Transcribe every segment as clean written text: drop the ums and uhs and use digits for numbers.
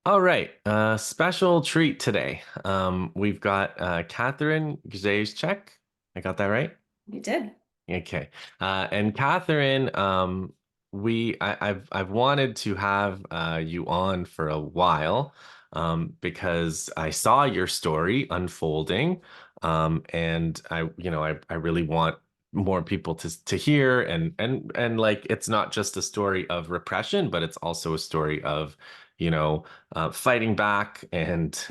All right, special treat today. We've got Catherine Gzajcek. I got that right? You did. Okay. And Catherine, I've wanted to have you on for a while because I saw your story unfolding, and I really want more people to hear and like it's not just a story of repression, but it's also a story of fighting back and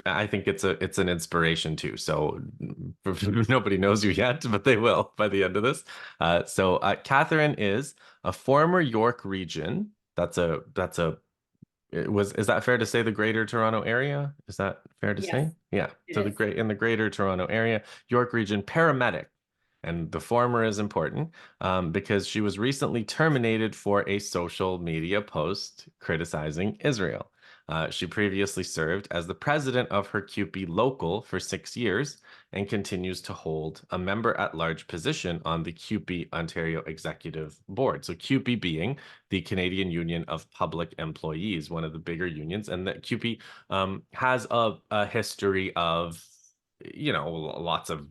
I think it's an inspiration too. So nobody knows you yet, but they will by the end of this. Catherine is a former York region. That's a it was is that fair to say the Greater Toronto Area? Is that fair to Yes, say? Yeah. it So is. the Greater Toronto Area, York Region paramedic. And the former is important because she was recently terminated for a social media post criticizing Israel. She previously served as the president of her CUPE local for 6 years and continues to hold a member at large position on the CUPE Ontario Executive Board. So, CUPE being the Canadian Union of Public Employees, one of the bigger unions, and that CUPE has a history of, lots of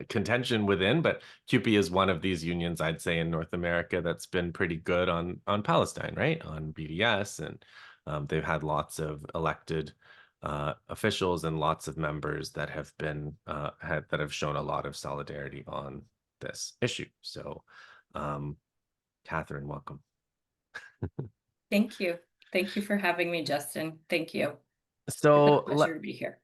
contention within, but CUPE is one of these unions, I'd say, in North America that's been pretty good on Palestine, right? On BDS, and they've had lots of elected officials and lots of members that have been that have shown a lot of solidarity on this issue. So, um, Catherine, welcome. Thank you. Thank you for having me, Justin. Thank you. It's a So, pleasure to be here.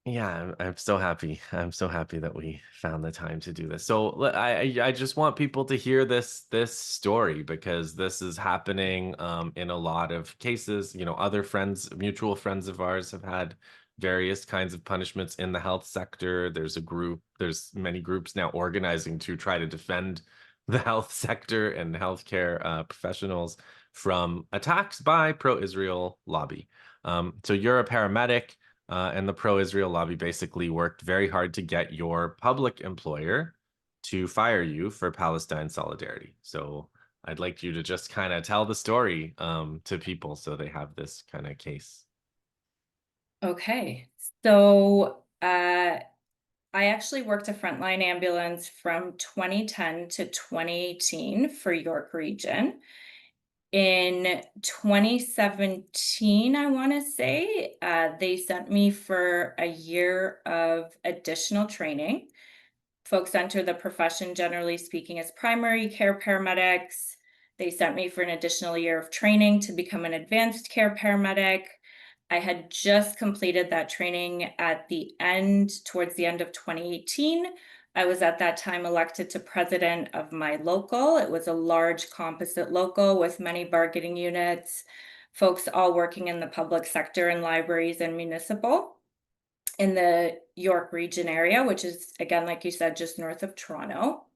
yeah, I'm so happy. I'm so happy that we found the time to do this. So I just want people to hear this story because this is happening in a lot of cases. Other friends, mutual friends of ours have had various kinds of punishments in the health sector. There's many groups now organizing to try to defend the health sector and healthcare professionals from attacks by pro-Israel lobby. So you're a paramedic. And the pro-Israel lobby basically worked very hard to get your public employer to fire you for Palestine solidarity. So I'd like you to just kind of tell the story to people so they have this kind of case. Okay. So, I actually worked a frontline ambulance from 2010 to 2018 for York Region. In 2017, I want to say, they sent me for a year of additional training. Folks enter the profession, generally speaking, as primary care paramedics. They sent me for an additional year of training to become an advanced care paramedic. I had just completed that training towards the end of 2018. I was at that time elected to president of my local. It was a large composite local with many bargaining units, folks all working in the public sector and libraries and municipal in the York region area, which is, again, like you said, just north of Toronto.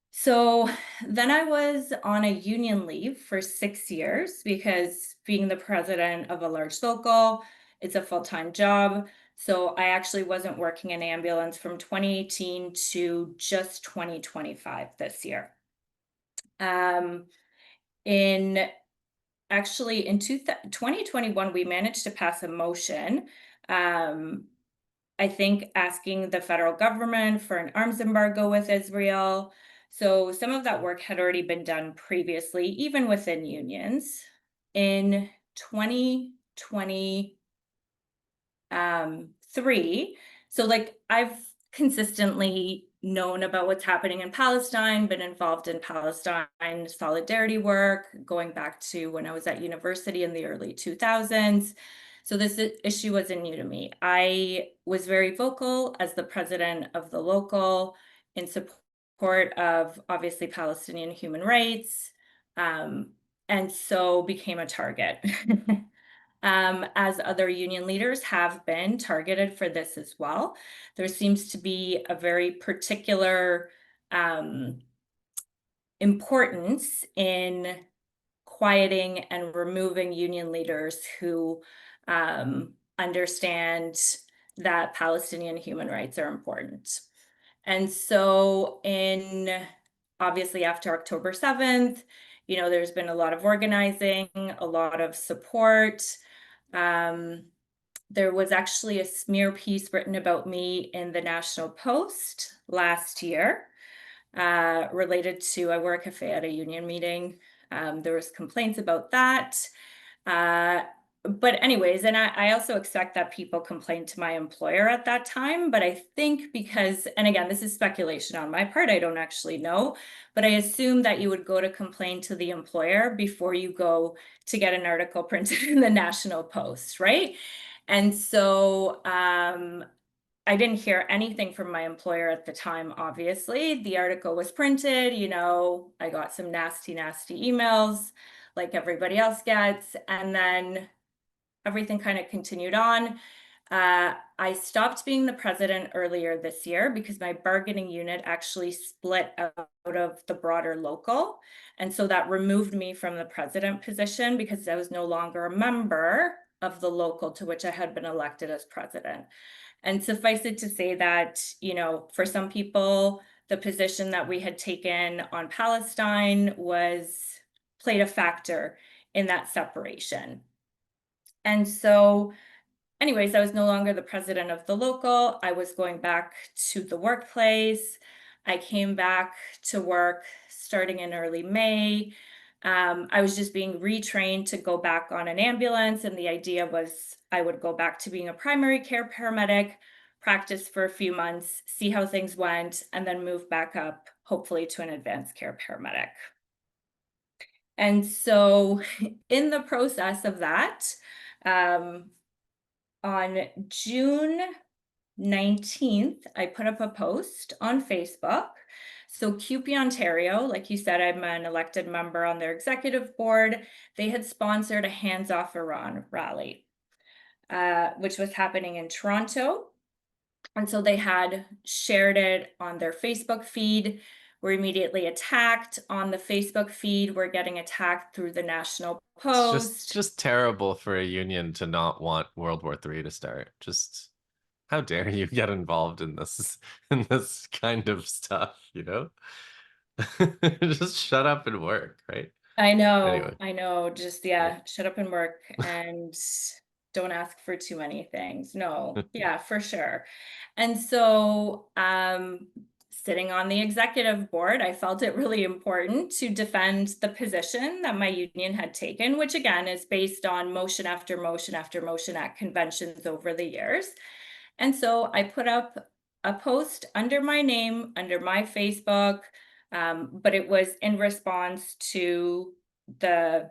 So then I was on a union leave for 6 years because being the president of a large local, it's a full time job. So I actually wasn't working in ambulance from 2018 to just 2025 this year. Um, in Actually, in 2021, we managed to pass a motion. Um, I think asking the federal government for an arms embargo with Israel. So some of that work had already been done previously, even within unions. In 2020, three. So like I've consistently known about what's happening in Palestine, been involved in Palestine solidarity work going back to when I was at university in the early 2000s. So this issue wasn't new to me. I was very vocal as the president of the local in support of obviously Palestinian human rights, and so became a target. As other union leaders have been targeted for this as well. There seems to be a very particular um, importance in quieting and removing union leaders who understand that Palestinian human rights are important. And so, in obviously after October 7th, There's been a lot of organizing, a lot of support. Um, there was actually a smear piece written about me in the National Post last year, related to I work at a union meeting. There was complaints about that. Uh, but anyways, and I also expect that people complained to my employer at that time, but I think because, and again, this is speculation on my part, I don't actually know, but I assume that you would go to complain to the employer before you go to get an article printed in the National Post, right? And so I didn't hear anything from my employer at the time, obviously. The article was printed, I got some nasty, nasty emails like everybody else gets. And then everything kind of continued on. I stopped being the president earlier this year because my bargaining unit actually split out of the broader local. And so that removed me from the president position because I was no longer a member of the local to which I had been elected as president. And suffice it to say that, for some people, the position that we had taken on Palestine played a factor in that separation. And so, anyways, I was no longer the president of the local. I was going back to the workplace. I came back to work starting in early May. I was just being retrained to go back on an ambulance, and the idea was I would go back to being a primary care paramedic, practice for a few months, see how things went, and then move back up, hopefully, to an advanced care paramedic. And so, in the process of that, um, on June 19th, I put up a post on Facebook. So CUPE Ontario, like you said, I'm an elected member on their executive board. They had sponsored a Hands Off Iran rally, which was happening in Toronto. And so they had shared it on their Facebook feed. We're immediately attacked on the Facebook feed. We're getting attacked through the National It's just Post. just terrible for a union to not want World War III to start. Just how dare you get involved in this kind of stuff, you know? Just shut up and work, right? Anyway, I know, just yeah. yeah, shut up and work and don't ask for too many things. No, yeah, for sure. And so, sitting on the executive board, I felt it really important to defend the position that my union had taken, which again is based on motion after motion after motion at conventions over the years. And so I put up a post under my name, under my Facebook, but it was in response to the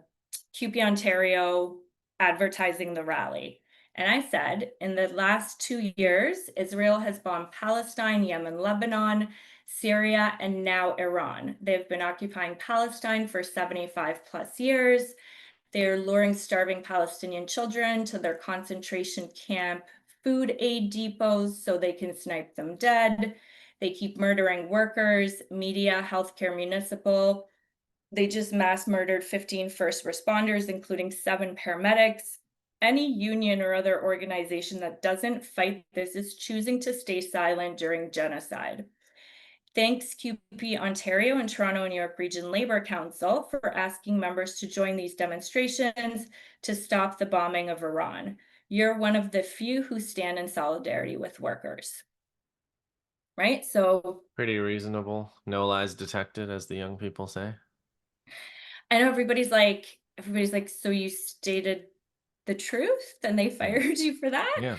CUPE Ontario advertising the rally. And I said, in the last 2 years, Israel has bombed Palestine, Yemen, Lebanon, Syria, and now Iran. They've been occupying Palestine for 75 plus years. They're luring starving Palestinian children to their concentration camp food aid depots so they can snipe them dead. They keep murdering workers, media, healthcare, municipal. They just mass murdered 15 first responders, including 7 paramedics. Any union or other organization that doesn't fight this is choosing to stay silent during genocide. Thanks CUPE Ontario and Toronto and New York Region Labour Council for asking members to join these demonstrations to stop the bombing of Iran. You're one of the few who stand in solidarity with workers, right? So Pretty reasonable. No lies detected, as the young people say. I know everybody's like, so you stated the truth and they Mm. fired you for that? Yeah,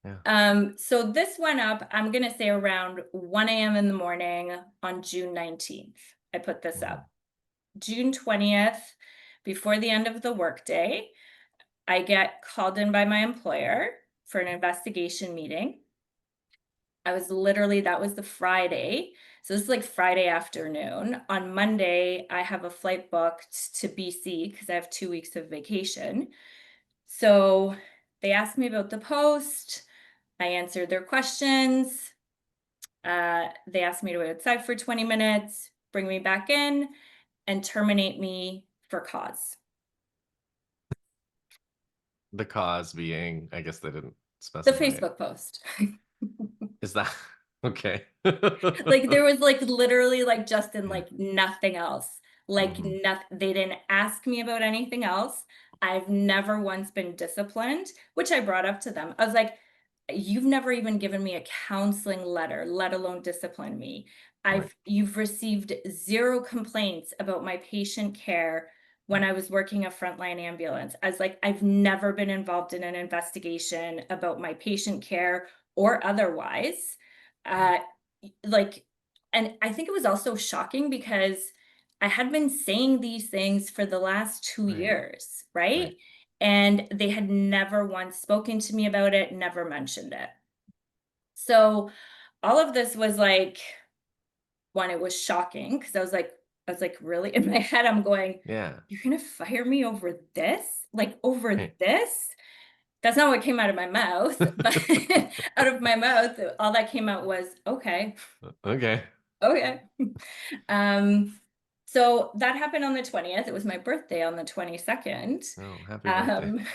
yeah. So this went up, I'm gonna say around 1 a.m. in the morning on June 19th. I put this Mm. up. June 20th, before the end of the workday, I get called in by my employer for an investigation meeting. That was the Friday. So this is like Friday afternoon. On Monday, I have a flight booked to BC because I have 2 weeks of vacation. So they asked me about the post. I answered their questions. They asked me to wait outside for 20 minutes, bring me back in, and terminate me for cause. The cause being, I guess they didn't The specify it. Facebook post. Is that okay? Like there was like literally like Justin, Yeah. like nothing else. Like, Mhm. they didn't ask me about anything else. I've never once been disciplined, which I brought up to them. I was like, "You've never even given me a counseling letter, let alone discipline me. Right. You've received 0 complaints about my patient care when I was working a frontline ambulance." I was like, "I've never been involved in an investigation about my patient care or otherwise." Right. Uh, like, and I think it was also shocking because I had been saying these things for the last 2 Right. years, right? Right. And they had never once spoken to me about it, never mentioned it. So, all of this was like, one, it was shocking because I was like, "Really?" In my head, I'm going, Yeah. "You're gonna fire me over this? Like, over Right. this?" That's not what came out of my mouth, but out of my mouth, all that came out was, "Okay, Okay. okay." Um, so that happened on the 20th. It was my birthday on the 22nd. Oh, happy birthday. Um,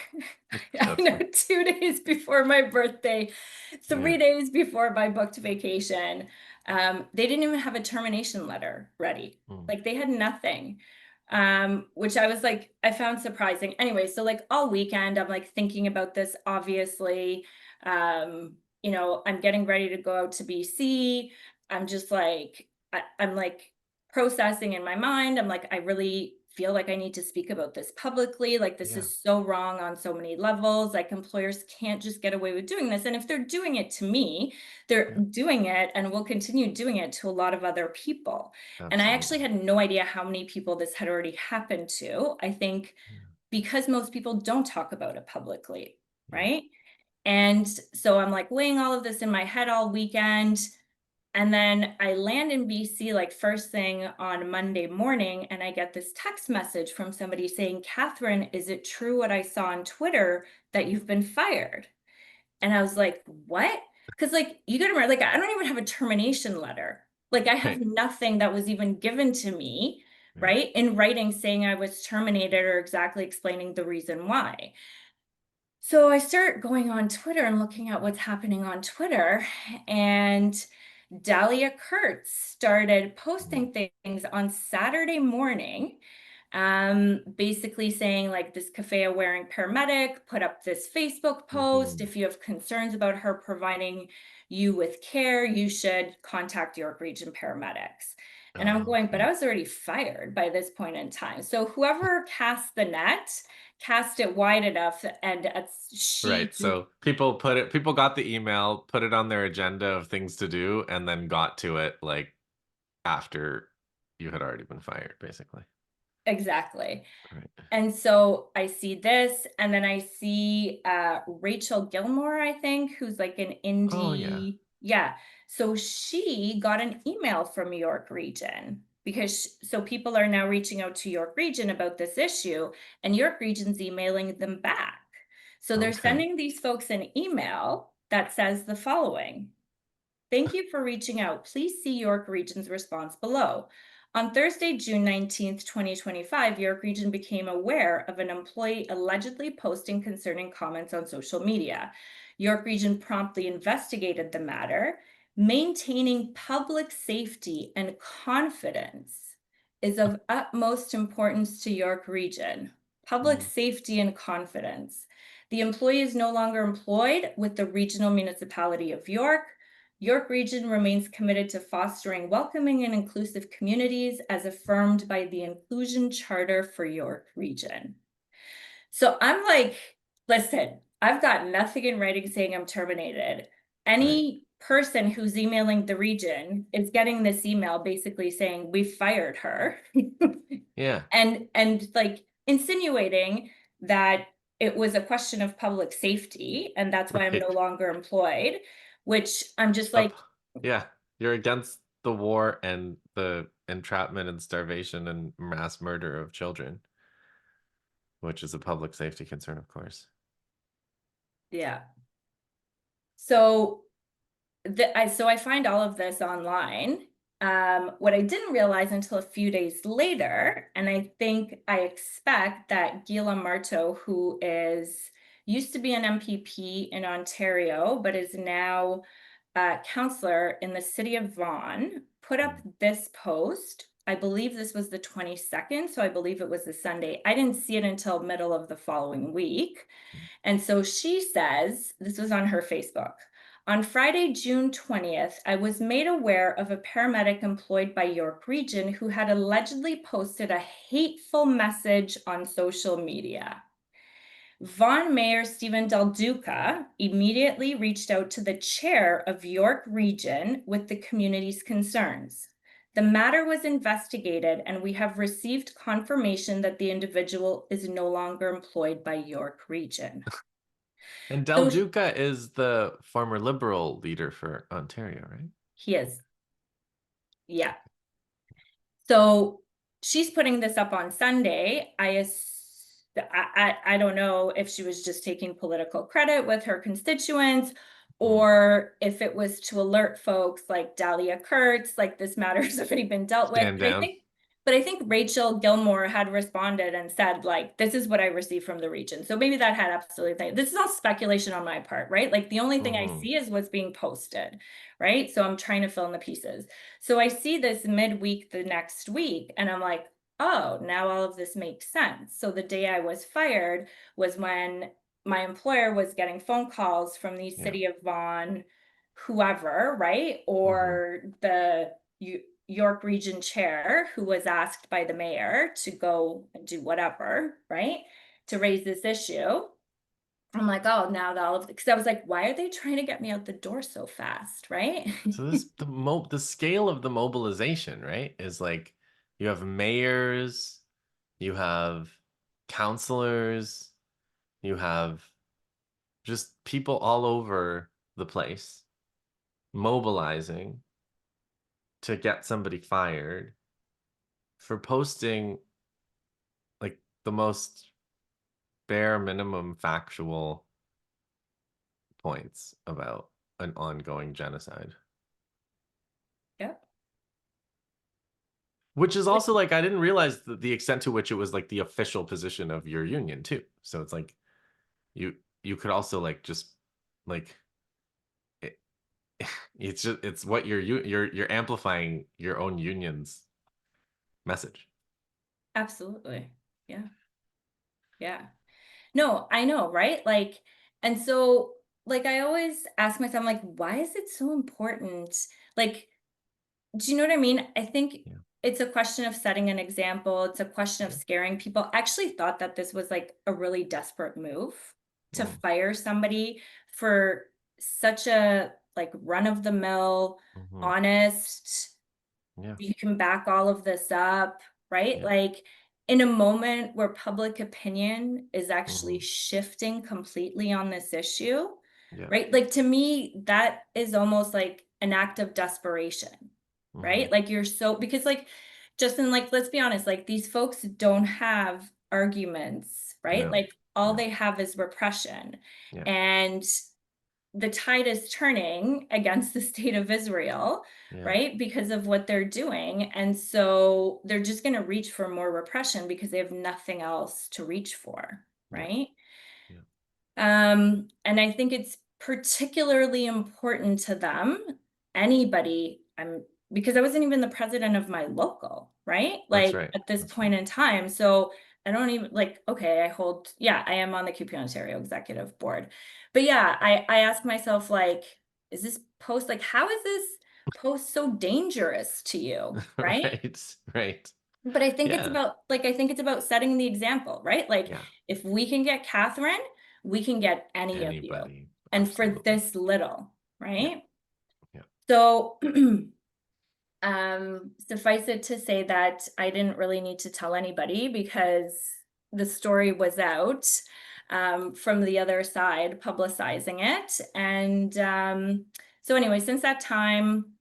I That's know, fun. 2 days before my birthday, Yeah. 3 days before my booked vacation. They didn't even have a termination letter ready. Mm. Like, they had nothing, which I was like, I found surprising. Anyway, so, like, all weekend, I'm, like, thinking about this, obviously. I'm getting ready to go out to BC. I'm just like, I'm like processing in my mind. I'm like, I really feel like I need to speak about this publicly. Like, this Yeah. is so wrong on so many levels. Like, employers can't just get away with doing this. And if they're doing it to me, they're Yeah. doing it and will continue doing it to a lot of other people. And I actually Absolutely. had no idea how many people this had already happened to. I think Yeah. because most people don't talk about it publicly, Yeah. right? And so I'm like weighing all of this in my head all weekend. And then I land in BC like first thing on Monday morning, and I get this text message from somebody saying, "Catherine, is it true what I saw on Twitter that you've been fired?" And I was like, "What?" Because, like, you gotta remember, like, I don't even have a termination letter. Like, I have Right. nothing that was even given to me, Right. right, in writing saying I was terminated or exactly explaining the reason why. So I start going on Twitter and looking at what's happening on Twitter, and Dahlia Kurtz started Mm. posting things on Saturday morning, basically saying, like, this Kafea wearing paramedic put up this Facebook post. Mhm. If you have concerns about her providing you with care, you should contact York Region paramedics. And I'm Oh, going, but okay. I was already fired by this point in time. So whoever cast the net cast it wide enough, and she Right. So people got the email, put it on their agenda of things to do, and then got to it like after you had already been fired, basically. exactly. Right. And so I see this, and then I see Rachel Gilmore, I think, who's like an Oh yeah. indie. Yeah. So she got an email from York Region because so people are now reaching out to York Region about this issue, and York Region's emailing them back. So they're Okay. sending these folks an email that says the following: "Thank you for reaching out. Please see York Region's response below. On Thursday, June 19th, 2025, York Region became aware of an employee allegedly posting concerning comments on social media. York Region promptly investigated the matter. Maintaining public safety and confidence is of utmost importance to York Region. Public Mm. safety and confidence. The employee is no longer employed with the Regional Municipality of York. York Region remains committed to fostering welcoming and inclusive communities as affirmed by the Inclusion Charter for York Region." So I'm like, listen, I've got nothing in writing saying I'm terminated. Right. Any person who's emailing the region is getting this email basically saying we fired her. Yeah. And like insinuating that it was a question of public safety and that's why I'm no Right. longer employed, which I'm just Up. like, Yeah. You're against the war and the entrapment and starvation and mass murder of children, which is a public safety concern, of course. yeah. So I find all of this online. What I didn't realize until a few days later, and I think I expect that Gila Marto, who is used to be an MPP in Ontario, but is now a counselor in the city of Vaughan, put up Mm. this post I believe this was the 22nd, so I believe it was the Sunday. I didn't see it until middle of the following week. And so she says, this was on her Facebook. On Friday, June 20th, I was made aware of a paramedic employed by York Region who had allegedly posted a hateful message on social media. Vaughan Mayor Stephen Del Duca immediately reached out to the chair of York Region with the community's concerns. The matter was investigated, and we have received confirmation that the individual is no longer employed by York Region. And Del So Duca is the former Liberal leader for Ontario, right? he is, yeah. So she's putting this up on Sunday. I don't know if she was just taking political credit with her constituents Mm. or if it was to alert folks like Dahlia Kurtz, like this matter has already been dealt with. Stand down. But I think Rachel Gilmore had responded and said, like, this is what I received from the region. So maybe that had absolutely, this is all speculation on my part, right? Like the only thing I Hmm. see is what's being posted, right? So I'm trying to fill in the pieces. So I see this midweek the next week, and I'm like, oh, now all of this makes sense. So the day I was fired was when my employer was getting phone calls from the Yeah. city of Vaughan, whoever, right? Hmm. Or the York Region chair who was asked by the mayor to go and do whatever, right? To raise this issue. I'm like, oh, now all of because I was like, why are they trying to get me out the door so fast, right? So this the scale of the mobilization, right, is like you have mayors, you have counselors, you have just people all over the place mobilizing to get somebody fired for posting like the most bare minimum factual points about an ongoing genocide. Yep. Which is also like I didn't realize the extent to which it was like the official position of your union too. So it's like you you could also like just like it, it's just it's what you're amplifying your own union's message. Absolutely. Yeah. Yeah. No, I know, right? Like, and so, like, I always ask myself, like, why is it so important? Like, do you know what I mean? I think Yeah. it's a question of setting an example. It's a question of Yeah. scaring people. I actually thought that this was like a really desperate move to Mm. fire somebody for such a like run of the mill, Hmm. honest, Yeah. you can back all of this up, right? Yeah. Like in a moment where public opinion is actually Hmm. shifting completely on this issue, Yeah. right? Like to me, that is almost like an act of desperation, Hmm. right? Like you're so, because like, Justin, like, let's be honest, like these folks don't have arguments, right? No. Like all No. they have is repression. Yeah. And the tide is turning against the state of Israel, Yeah. right? Because of what they're doing. And so they're just going to reach for more repression because they have nothing else to reach for, Yeah. right? Yeah. And I think it's particularly important to them, anybody, because I wasn't even the president of my local, right? That's Like right. at this That's right. point in time. So I don't even like, okay, yeah, I am on the QP Ontario executive board. But yeah, I ask myself, like, is this post, like, how is this post so dangerous to you? Right. Right. Right. But I think it's Yeah. about like I think it's about setting the example, right? Like Yeah. if we can get Catherine, we can get any of you. Anybody. And for Absolutely. this little, Yeah. right? Yeah. So suffice it to say that I didn't really need to tell anybody because the story was out from the other side publicizing it. And so anyway, since that time,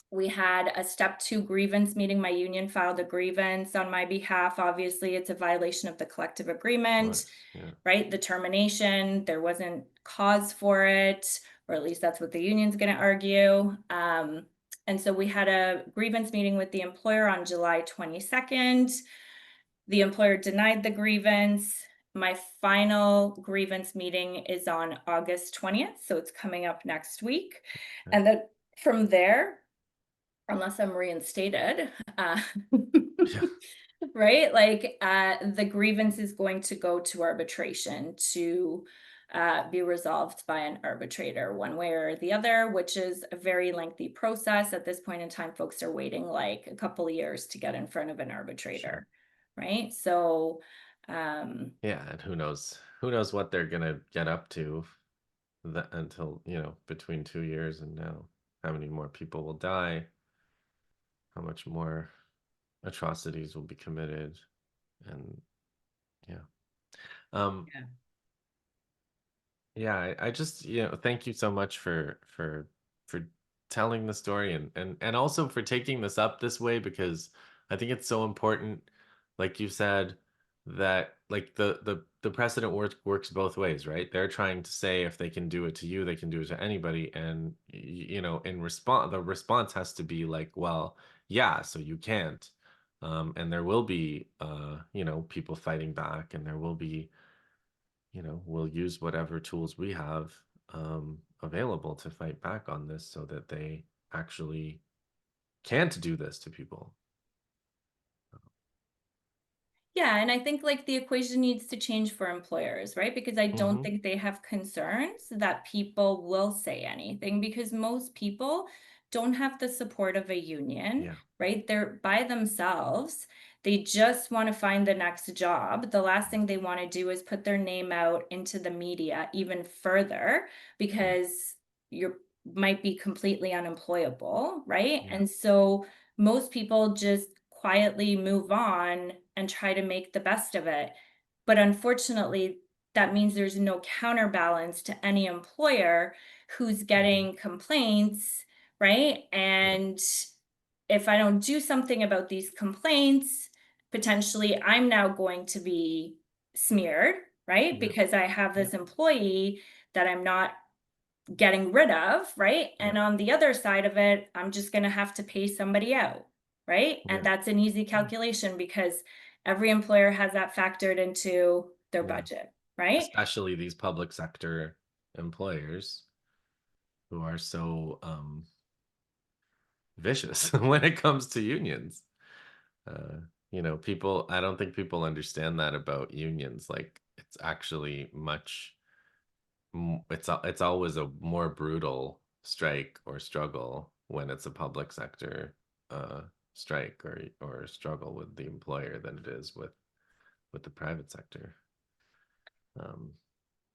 we had a step 2 grievance meeting. My union filed a grievance on my behalf. Obviously, it's a violation of the collective Of agreement, course. Yeah. right? The termination, there wasn't cause for it, or at least that's what the union's going to argue. And so we had a grievance meeting with the employer on July 22nd. The employer denied the grievance. My final grievance meeting is on August 20th, so it's coming up next week. Okay. And then from there, unless I'm reinstated, Yeah, right? Like, the grievance is going to go to arbitration to be resolved by an arbitrator, one way or the other, which is a very lengthy process. At this point in time, folks are waiting like a couple of years to get in front of an sure. arbitrator, right? So, um, Yeah, and who knows what they're gonna get up to that until, between 2 years and now. How many more people will die? How much more atrocities will be committed? And yeah. Um, yeah. Yeah, I just, thank you so much for telling the story and also for taking this up this way because I think it's so important, like you said, that like the precedent works both ways, right? They're trying to say if they can do it to you, they can do it to anybody, and in response, the response has to be like, well, yeah, so you can't, and there will be, people fighting back, and there will be we'll use whatever tools we have available to fight back on this so that they actually can't do this to people. Yeah, and I think like the equation needs to change for employers, right? Because I don't Hmm. think they have concerns that people will say anything because most people don't have the support of a union, Yeah. right? They're by themselves. They just want to find the next job. The last Yeah. thing they want to do is put their name out into the media even further Yeah. because you might be completely unemployable, right? Yeah. And so most people just quietly move on and try to make the best of it. But unfortunately, that means there's no counterbalance to any employer who's Hmm. getting complaints, right? Yeah. And if I don't do something about these complaints, potentially I'm now going to be smeared, right? Yeah. Because I have Yeah. this employee that I'm not getting rid of, right? Yeah. And on the other side of it, I'm just going to have to pay somebody out, right? And Yeah. that's an easy Yeah. calculation because every employer has that factored into their Yeah. budget, right? Especially these public sector employers who are so vicious when it comes to unions. Uh, I don't think people understand that about unions. Like, it's actually it's always a more brutal strike or struggle when it's a public sector uh strike or struggle with the employer than it is with the private sector. um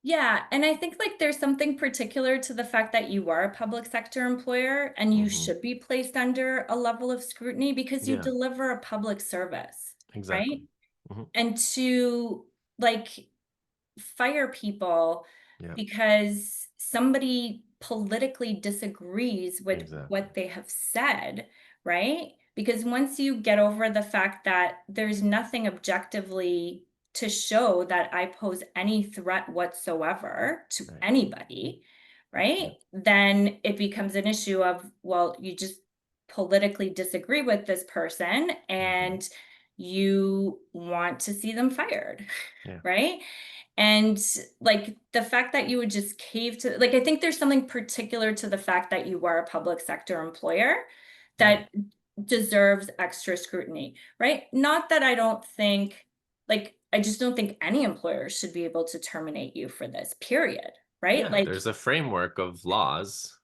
Yeah, and I think like there's something particular to the fact that you are a public sector employer and you mhm. should be placed under a level of scrutiny because you Yeah, deliver a public service, exactly. right? Hmm. And to like fire people Yeah, because somebody politically disagrees with exactly. what they have said, right? Because once you get over the fact that there's nothing objectively to show that I pose any threat whatsoever to Right. anybody, right? Yeah. Then it becomes an issue of, well, you just politically disagree with this person Hmm. and you want to see them fired, Yeah. right? And, like, the fact that you would just cave to like, I think there's something particular to the fact that you are a public sector employer Yeah. that deserves extra scrutiny, right? Not that I don't think like, I just don't think any employer should be able to terminate you for this, period, right? Yeah, Like there's a framework of laws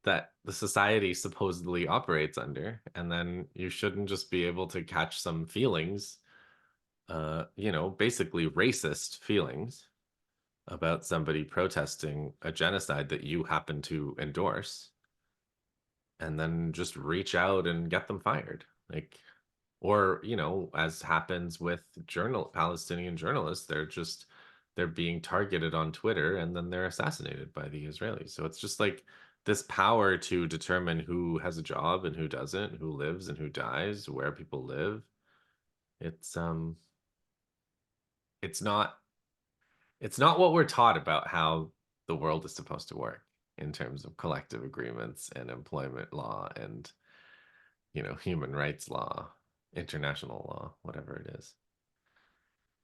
that the society supposedly operates under, and then you shouldn't just be able to catch some feelings, basically racist feelings about somebody protesting a genocide that you happen to endorse, and then just reach out and get them fired. Like, or, as happens with Palestinian journalists, they're being targeted on Twitter and then they're assassinated by the Israelis. So it's just like this power to determine who has a job and who doesn't, who lives and who dies, where people live. It's it's not it's not what we're taught about how the world is supposed to work in terms of collective agreements and employment law and, human rights law, international law, whatever it is.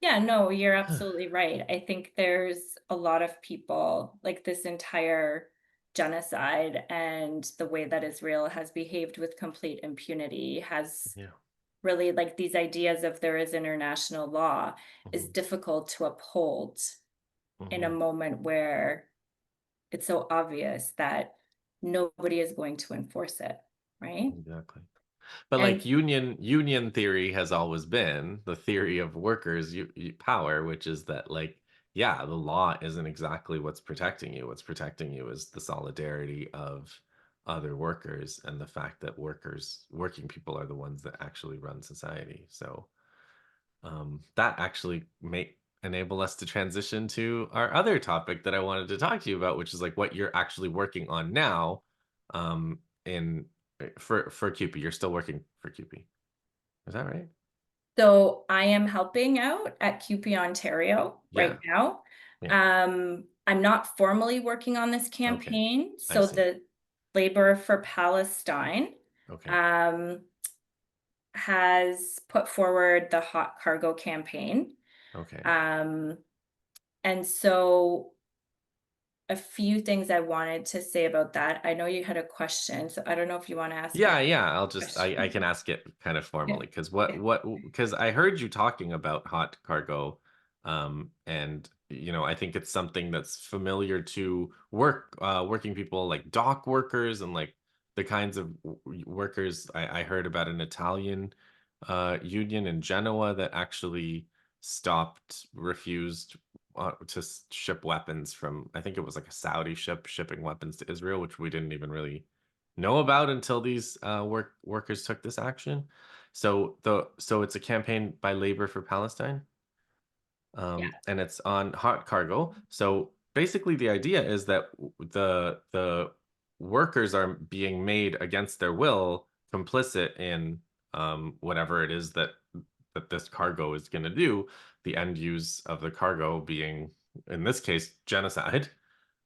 yeah, no, you're absolutely right. I think there's a lot of people, like, this entire genocide and the way that Israel has behaved with complete impunity has Yeah. really, like, these ideas of there is international law is Hmm. difficult to uphold in a Hmm. moment where it's so obvious that nobody is going to enforce it, right? Exactly. But like And union theory has always been the theory of workers power, which is that like yeah, the law isn't exactly what's protecting you. What's protecting you is the solidarity of other workers and the fact that working people are the ones that actually run society. So that actually may enable us to transition to our other topic that I wanted to talk to you about, which is like what you're actually working on now in for QP. You're still working for QP. Is that right? so I am helping out at CUPE Ontario right Yeah. now. Yeah. I'm not formally working on this Okay. campaign. I So see. the Labor for Palestine Okay. um, has put forward the hot cargo campaign. Okay. Um, and so a few things I wanted to say about that. I know you had a question, so I don't know if you want to ask it. Yeah, yeah, I Question. can ask it kind of Yeah. formally because Yeah. because I heard you talking about hot cargo, and I think it's something that's familiar to working people like dock workers and like the kinds of workers. I heard about an Italian union in Genoa that actually refused to ship weapons from. I think it was like a Saudi ship shipping weapons to Israel, which we didn't even really know about until these workers took this action. So it's a campaign by Labor for Palestine, Yeah. and it's on hot cargo. So basically, the idea is that the workers are being made against their will complicit in whatever it is that this cargo is going to do. The end use of the cargo being, in this case, genocide.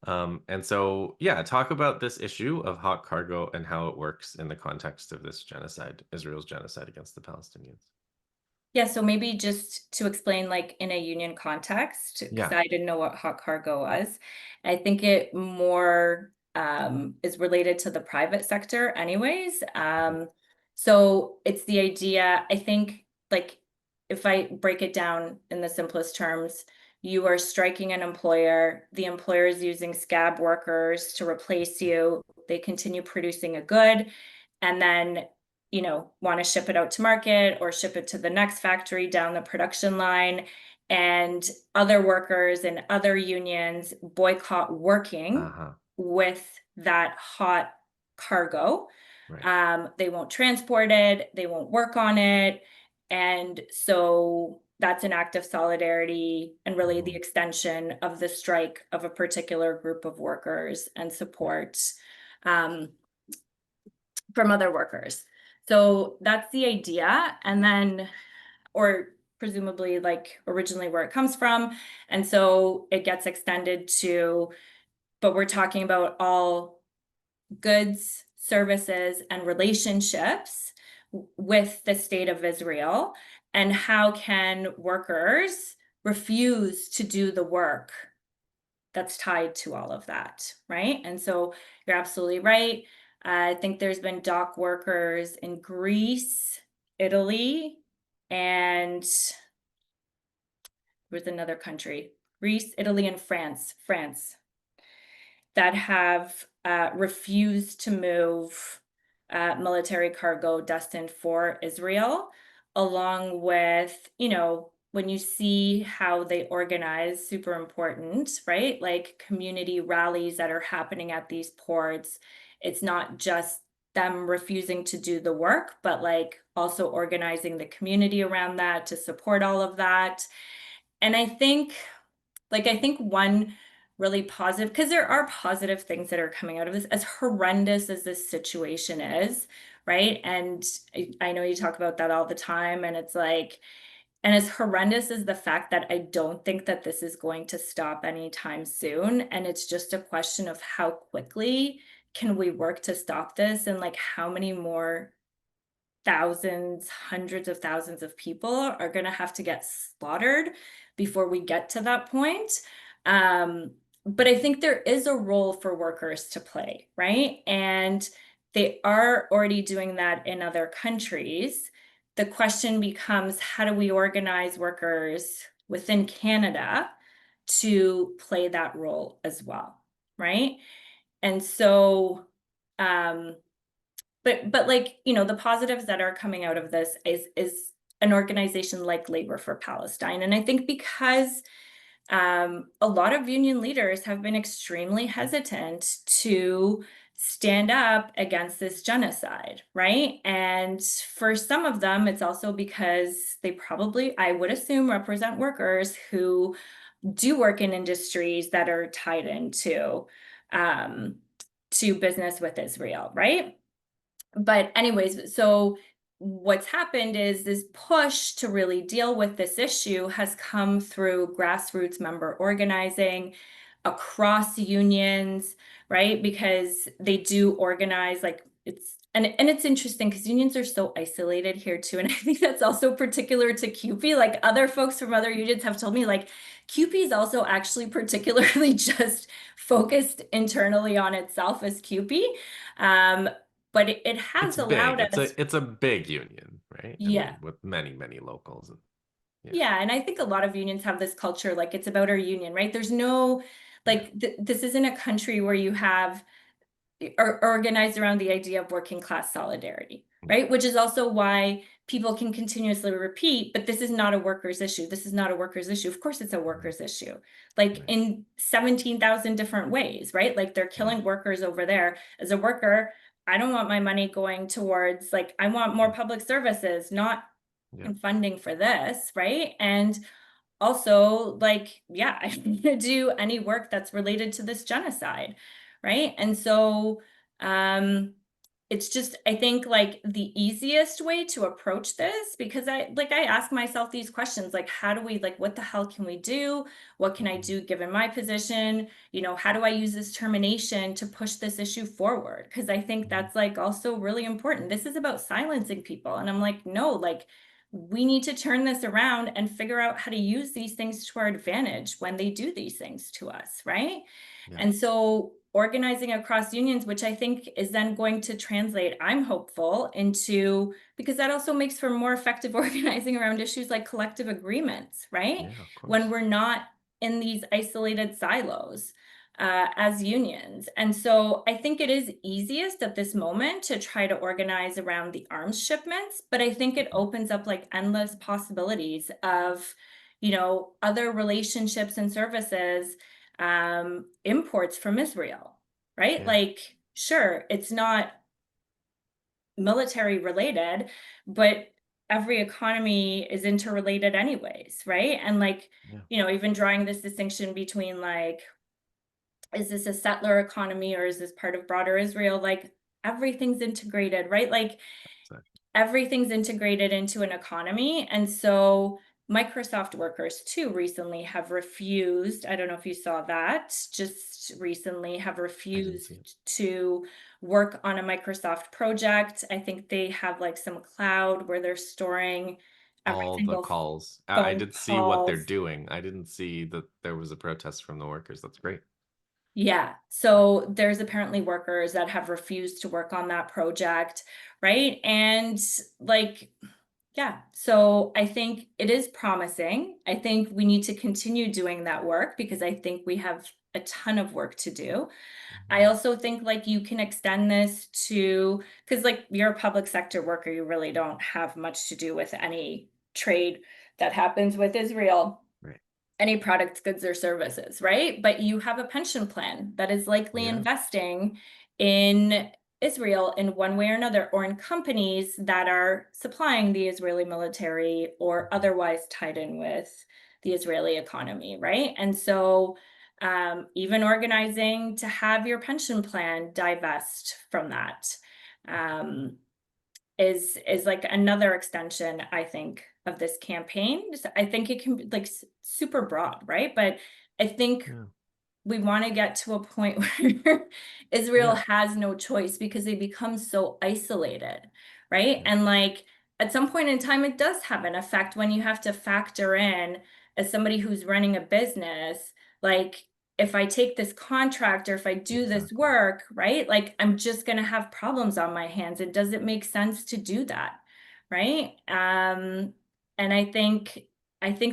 And so, yeah, talk about this issue of hot cargo and how it works in the context of this genocide, Israel's genocide against the Palestinians. Yeah, so maybe just to explain, like, in a union context, because Yeah. I didn't know what hot cargo was. I think it more is related to the private sector, anyways. Mhm. So it's the idea, I think, like, if I break it down in the simplest terms, you are striking an employer, the employer is using scab workers to replace you, they continue producing a good, and then want to ship it out to market or ship it to the next factory down the production line. And other workers and other unions boycott working Uh-huh. with that hot cargo. Right. They won't transport it, they won't work on it. And so that's an act of solidarity and really the Mhm. extension of the strike of a particular group of workers and support. Um, from other workers. So that's the idea. And then, or presumably like originally where it comes from. And so it gets extended to, but we're talking about all goods, services, and relationships with the state of Israel. And how can workers refuse to do the work that's tied to all of that, right? And so you're absolutely right. I think there's been dock workers in Greece, Italy, and there was another country, Greece, Italy, and France that have refused to move military cargo destined for Israel, along with, when you see how they organize, super important, right? Like community rallies that are happening at these ports. It's not just them refusing to do the work, but like also organizing the community around that to support all of that. And I think one really positive, because there are positive things that are coming out of this, as horrendous as this situation is, right? And I know you talk about that all the time, and it's like, and as horrendous as the fact that I don't think that this is going to stop anytime soon, and it's just a question of how quickly can we work to stop this, and like how many more thousands, hundreds of thousands of people are going to have to get slaughtered before we get to that point. Um, but I think there is a role for workers to play, right? And they are already doing that in other countries. The question becomes, how do we organize workers within Canada to play that role as well, right? And so, um, but like, the positives that are coming out of this is an organization like Labor for Palestine. And I think because a lot of union leaders have been extremely hesitant to stand up against this genocide, right? And for some of them, it's also because they probably, I would assume, represent workers who do work in industries that are tied into um, to business with Israel, right? But anyways, so what's happened is this push to really deal with this issue has come through grassroots member organizing across unions, right? Because they do organize, like, it's interesting because unions are so isolated here too. And I think that's also particular to CUPE. Like, other folks from other unions have told me, like, CUPE is also actually particularly just focused internally on itself as CUPE. Um, but it It's has big. allowed It's us. a big union, right? I Yeah. mean, with many locals. And yeah, Yeah, and I think a lot of unions have this culture, like, it's about our union, right? There's no, yeah, like, this isn't a country where you have are organized around the idea of working class solidarity, mm, right? Which is also why people can continuously repeat, but this is not a workers' issue. This is not a workers' issue. Of course, it's a right, workers' issue, like right, in 17,000 different ways, right? Like, they're yeah, killing workers over there. As a worker, I don't want my money going towards, like, I want more mm, public services, not yeah, funding for this, right? And also, like, yeah, I don't want to do any work that's related to this genocide, right? And so, um, it's just, I think, like, the easiest way to approach this, because I ask myself these questions, like, how do we, like, what the hell can we do? What can I mhm, do given my position? How do I use this termination to push this issue forward? Because I think mhm, that's, like, also really important. This is about silencing people. And I'm like, no, like, we need to turn this around and figure out how to use these things to our advantage when they do these things to us, right? yeah, And so organizing across unions, which I think is then going to translate, I'm hopeful, into, because that also makes for more effective organizing around issues like collective agreements, right? yeah, of When course. we're not in these isolated silos as unions. And so I think it is easiest at this moment to try to organize around the arms shipments, but I think it Mhm, opens up, like, endless possibilities of, other relationships and services, imports from Israel, right? yeah, Like, sure, it's not military related, but every economy is interrelated anyways, right? And, like, yeah, even drawing this distinction between, like, is this a settler economy or is this part of broader Israel? Like, everything's integrated, right? Like, exactly. everything's integrated into an economy. And so Microsoft workers too recently have refused, I don't know if you saw that, just recently have I didn't see it. refused to work on a Microsoft project. I think they have, like, some cloud where they're storing every All the single calls. I phone did see what they're calls. doing. I didn't see that there was a protest from the workers. That's great. Yeah. Yeah, So there's apparently workers that have refused to work on that project, right? And, like, yeah, so I think it is promising. I think we need to continue doing that work because I think we have a ton of work to do. I mhm, also think, like, you can extend this to, because, like, you're a public sector worker, you really don't have much to do with any trade that happens with Israel, right. any products, goods, or services, right? But you have a pension plan that is likely Yeah, investing in Israel in one way or another, or in companies that are supplying the Israeli military or mhm, otherwise tied in with the Israeli economy, right? And so, even organizing to have your pension plan divest from that. Um, is like another extension, I think, of this campaign. I think it can be, like, super broad, right? But I think yeah, we want to get to a point where Israel yeah, has no choice because they become so isolated, right? yeah, And, like, at some point in time, it does have an effect when you have to factor in, as somebody who's running a business, like, if I take this contract or if I do this Exactly. work, right? Like I'm just going to have problems on my hands. It doesn't make sense to do that, right? And I think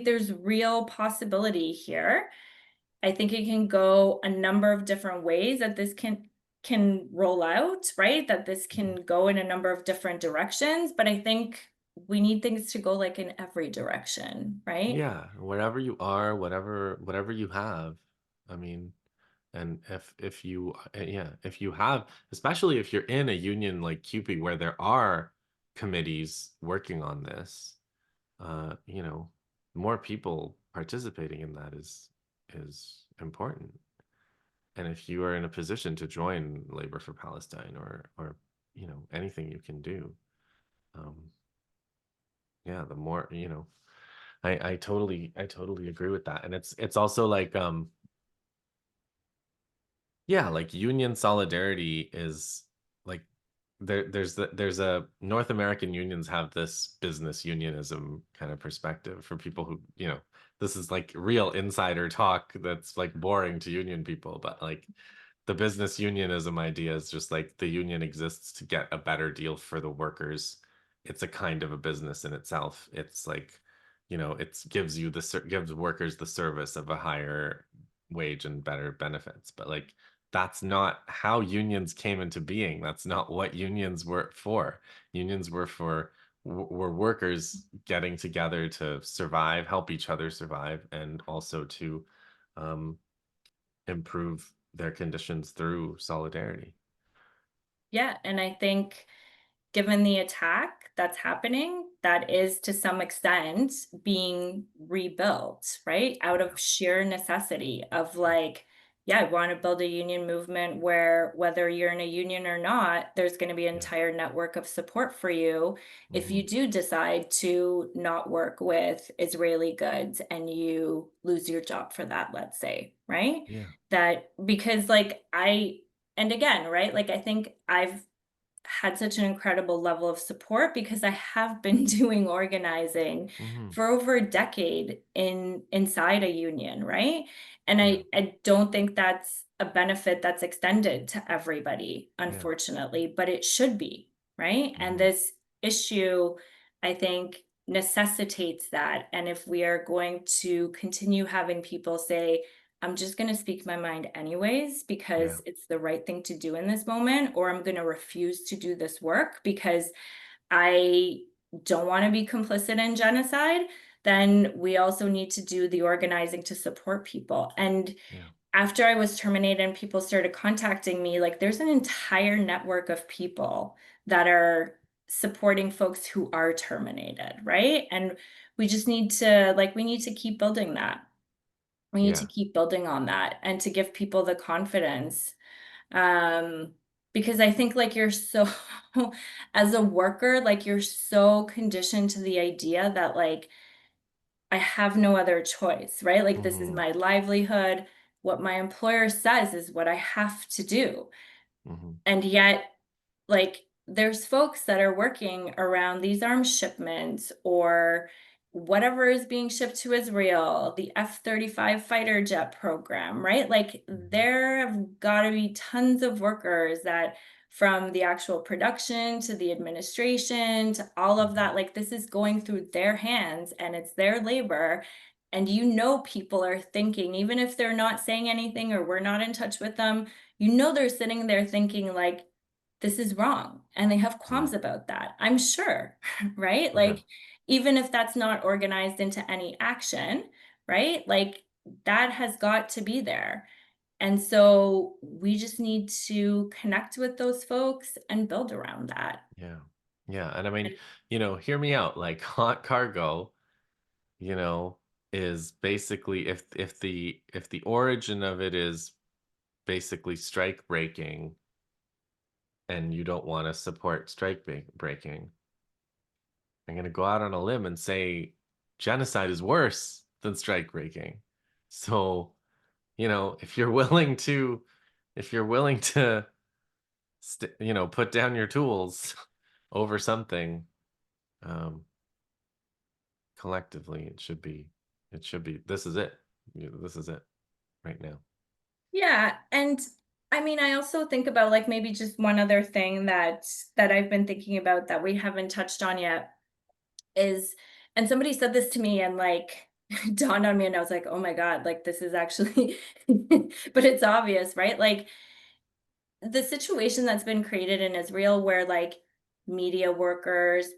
there's real possibility here. I think it can go a number of different ways that this can roll out, right? That this Mhm. can go in a number of different directions, but I think we need things to go like in every direction, right? Yeah, wherever you are, whatever you have. I mean, and if you yeah, if you have, especially if you're in a union like CUPE where there are committees working on this, you know, more people participating in that is important. And if you are in a position to join Labor for Palestine or anything you can do, um, yeah, the more, I totally agree with that. And it's also like yeah, like union solidarity is like there's a North American unions have this business unionism kind of perspective for people who, this is like real insider talk that's like boring to union people, but like the business unionism idea is just like the union exists to get a better deal for the workers. It's a kind of a business in itself. It's like, it gives workers the service of a higher wage and better benefits. But like that's not how unions came into being. That's not what unions were for. Unions were workers getting together to survive, help each other survive, and also to um, improve their conditions through solidarity. Yeah, and I think given the attack that's happening, that is to some extent being rebuilt, right? Out Yeah. of sheer necessity of like, yeah, I want to build a union movement where whether you're in a union or not, there's going to be an Yeah. entire network of support for you if Hmm. you do decide to not work with Israeli goods and you lose your job for that, let's say, right? Yeah. That because like and again, right? Like I think I've had such an incredible level of support because I have been doing organizing Hmm. for over a decade inside a union, right? And Yeah. I don't think that's a benefit that's extended to everybody, Yeah. unfortunately, but it should be, right? And Hmm. this issue, I think, necessitates that. And if we are going to continue having people say, I'm just going to speak my mind anyways Yeah. because it's the right thing to do in this moment, or I'm going to refuse to do this work because I don't want to be complicit in genocide, then we also need to do the organizing to support people. And Yeah. after I was terminated and people started contacting me, like there's an entire network of people that are supporting folks who are terminated, right? And we need to keep building that. We need to Yeah. keep building on that and to give people the confidence. Um, because I think like you're so as a worker, like you're so conditioned to the idea that like I have no other choice, right? Like this is Hmm. my livelihood. What my employer says is what I have to do. Hmm. And yet like there's folks that are working around these arms shipments or whatever is being shipped to Israel, the F-35 fighter jet program, right? Like Hmm. there have got to be tons of workers that from the actual production to the administration to all of Hmm. that, like this is going through their hands and it's their labor. And you know, people are thinking, even if they're not saying anything or we're not in touch with them, you know, they're sitting there thinking, like, this is wrong. And they have Yeah. qualms about that, I'm sure, right? Yeah. Like, even if that's not organized into any action, right? Like, that has got to be there. And so we just need to connect with those folks and build around that. Yeah. Yeah. And I mean, hear me out. Like hot cargo, you know, is basically if the origin of it is basically strike breaking and you don't want to support breaking, I'm going to go out on a limb and say genocide is worse than strike breaking. So, if you're willing to put down your tools over something, um, collectively, it should be, this is it. This is it right now. Yeah, and I mean, I also think about, like, maybe just one other thing that I've been thinking about that we haven't touched on yet is, and somebody said this to me and, like, dawned on me, and I was like, "Oh my god, like, this is actually" but it's obvious, right? Like, the situation that's been created in Israel where, like, media workers,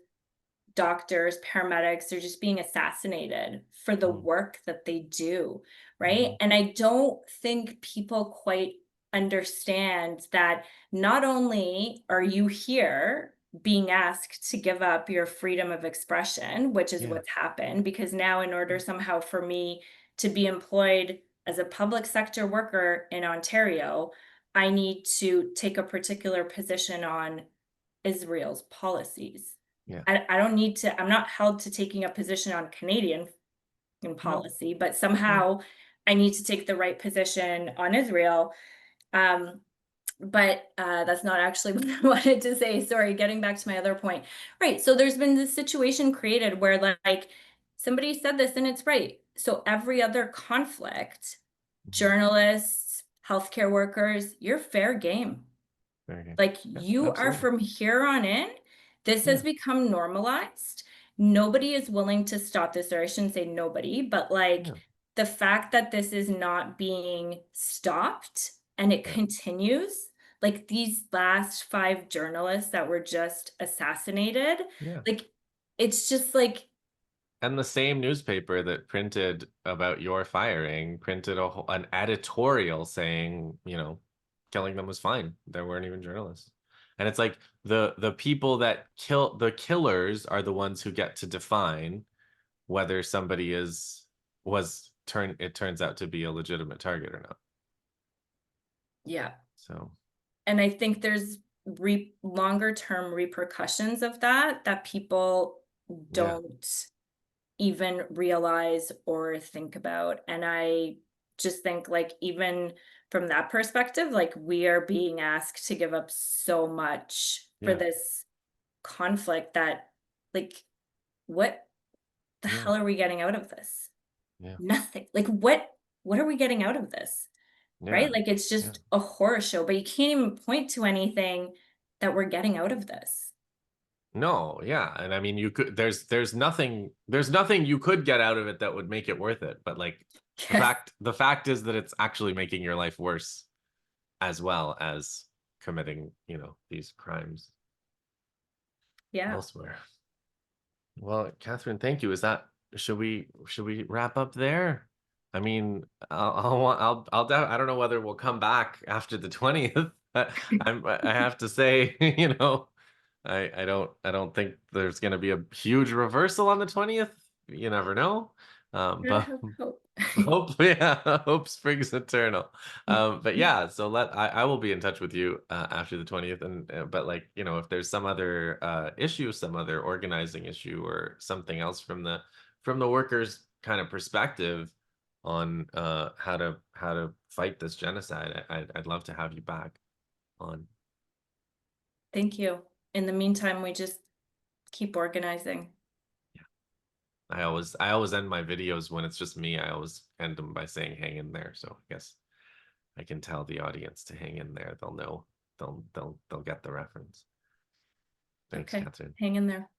doctors, paramedics, they're just being assassinated for the Mm, work that they do, right? mhm. And I don't think people quite understand that not only are you here being asked to give up your freedom of expression, which is Yeah. what's happened, because now, in order Mm, somehow for me to be employed as a public sector worker in Ontario, I need to take a particular position on Israel's policies. yeah. I don't need to, I'm not held to taking a position on Canadian in No. policy, but No. somehow I need to take the right position on Israel. Um, but that's not actually what I wanted to say. Sorry, getting back to my other point. Right. So there's been this situation created where, like, somebody said this and it's right. So every other conflict, Mhm. journalists, healthcare workers, you're fair game. Very good. Like, Yeah, you are absolutely. from here on in, this has Yeah. become normalized. Nobody is willing to stop this, or I shouldn't say nobody, but, like, Yeah. the fact that this is not being stopped and it Yeah. continues, like these last 5 journalists that were just assassinated, Yeah. like, it's just like, And the same newspaper that printed about your firing printed an editorial saying, killing them was fine. There weren't even journalists. And it's like the people that kill the killers are the ones who get to define whether somebody turns out to be a legitimate target or not. yeah. So, And I think there's longer term repercussions of that people yeah. don't even realize or think about. And I just think, like, even from that perspective, like, we are being asked to give up so much for Yeah. this conflict that, like, what the Yeah. hell are we getting out of this? Yeah. Nothing. Like, what are we getting out of this? Yeah. Right? Like, it's Yeah. just a horror show, but you can't even point to anything that we're getting out of this. No, yeah. And I mean there's nothing you could get out of it that would make it worth it. But like the Yes. fact the fact is that it's actually making your life worse as well as committing, these crimes Yeah. elsewhere. Well, Catherine, thank you. Should we wrap up there? I mean, I don't know whether we'll come back after the 20th. I have to say, I don't think there's going to be a huge reversal on the 20th. You never know. Gotta But have hope. hope, yeah, hope springs eternal. But yeah, so I will be in touch with you after the 20th, and but like if there's some other issue, some other organizing issue, or something else from the workers' kind of perspective on how to fight this genocide, I'd love to have you back on. Thank you. In the meantime, we just keep organizing. Yeah, I always end my videos when it's just me. I always end them by saying "hang in there." So I guess I can tell the audience to hang in there. They'll know. They'll get the reference. Thanks, Okay. Catherine. Hang in there.